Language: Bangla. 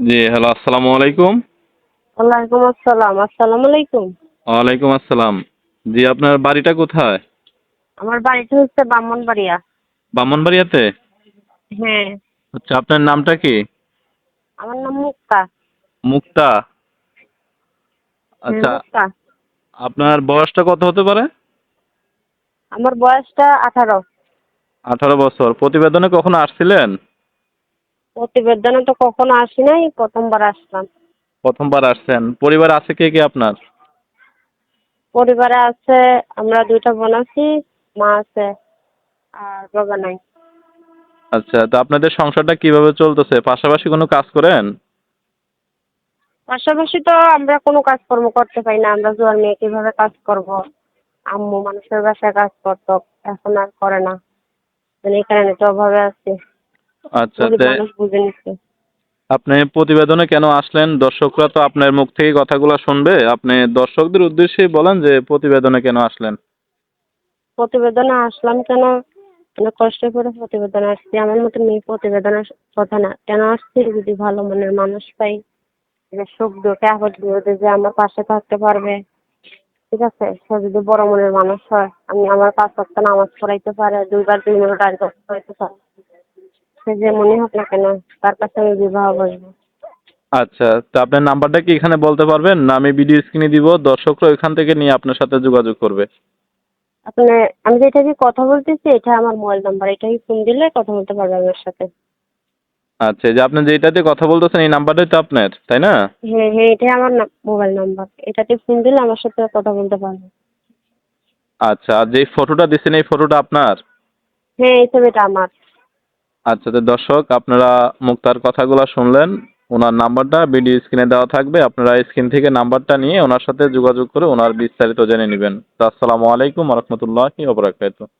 জি, হ্যালো, আসসালামু আলাইকুম। ওয়ালাইকুম আসসালাম। আসসালামু আলাইকুম। ওয়ালাইকুম আসসালাম। জি, আপনার বাড়িটা কোথায়? আমার বাড়িটা হচ্ছে ব্রাহ্মণবাড়িয়া। ব্রাহ্মণবাড়িয়াতে? হ্যাঁ, আচ্ছা, আপনার নামটা কি? আমার নাম মুক্তা। মুক্তা। হ্যাঁ, আচ্ছা, মুক্তা। আপনার বয়সটা কত হতে পারে? আমার বয়সটা 18। 18 বছর। প্রতিবেদনে কখনো আসছিলেন? প্রতিবেদনে তো কখনো আসি নাই, প্রথমবার আসলাম। প্রথমবার আসছেন। পরিবারে আছে কে কে আপনার? পরিবারে আছে, আমরা 2টা বোন আছি, মা আছে, আর বাবা নাই। আচ্ছা, তো আপনাদের সংসারটা কিভাবে চলতেছে? পাশাপাশি কোনো কাজ করেন? পাশাপাশি তো আমরা কোনো কাজকর্ম করতে পারি না, আমরা জোয়ার মেয়ে কিভাবে কাজ করব। আম্মু মানুষের বাসায় কাজ করতো, এখন আর করে না। মানে এই কারণে তো অভাবে আছে, আচ্ছা, গরিব মানুষ বুঝে নিচ্ছে। আপনি প্রতিবেদনে কেন আসলেন? দর্শকরা তো আপনার মুখ থেকে কথাগুলো শুনবে। আপনি দর্শকদের উদ্দেশ্যেই বলেন যে প্রতিবেদনে কেন আসলেন? প্রতিবেদনে আসলাম কেন, অনেক কষ্ট করে প্রতিবেদনে আসছি। আমার মতো মেয়ে প্রতিবেদনের কথা না, কেন আসছি, যদি ভালো মনের মানুষ পাই, যে সুখ দুঃখে আপদ বিপদে যে আমার পাশে থাকতে পারবে, ঠিক আছে, সে যদি বড় মনের মানুষ হয়, আমি আমার 5 ওয়াক্ত নামাজ পড়াইতে পারে, 2বার 2 মিনিট আগে পড়াইতে পারে, সে যে মনে হোক না কেন, তার কাছে আমি বিবাহ বসবো। আচ্ছা, তো আপনার নাম্বারটা কি এখানে বলতে পারবেন? না আমি ভিডিও স্ক্রিনে দিব, দর্শকরা ওইখান থেকে নিয়ে আপনার সাথে যোগাযোগ করবে। আপনি, আমি যেটা কি কথা বলতেছি, এটা আমার মোবাইল নাম্বার, এটাই ফোন দিলে কথা বলতে পারবে আমার সাথে। আচ্ছা, এই যে আপনি যেটাতে কথা বলতেছেন এই নাম্বারটাই তো আপনার, তাই না? হ্যাঁ হ্যাঁ, এটাই আমার মোবাইল নাম্বার, এটাতে ফোন দিলে আমার সাথে কথা বলতে পারবে। আচ্ছা, আর যে ফটোটা দিচ্ছেন এই ফটোটা আপনার? হ্যাঁ, এই ছবিটা আমার। আচ্ছা, তো দর্শক আপনারা মুক্তার কথাগুলো শুনলেন। ওনার নাম্বারটা ভিডিও স্ক্রিনে দেওয়া থাকবে, আপনারা স্ক্রিন থেকে নাম্বারটা নিয়ে ওনার সাথে যোগাযোগ করে ওনার বিস্তারিত জেনে নেবেন। তো আসসালামু আলাইকুম ওয়া রাহমাতুল্লাহি ওয়া বারাকাতুহু।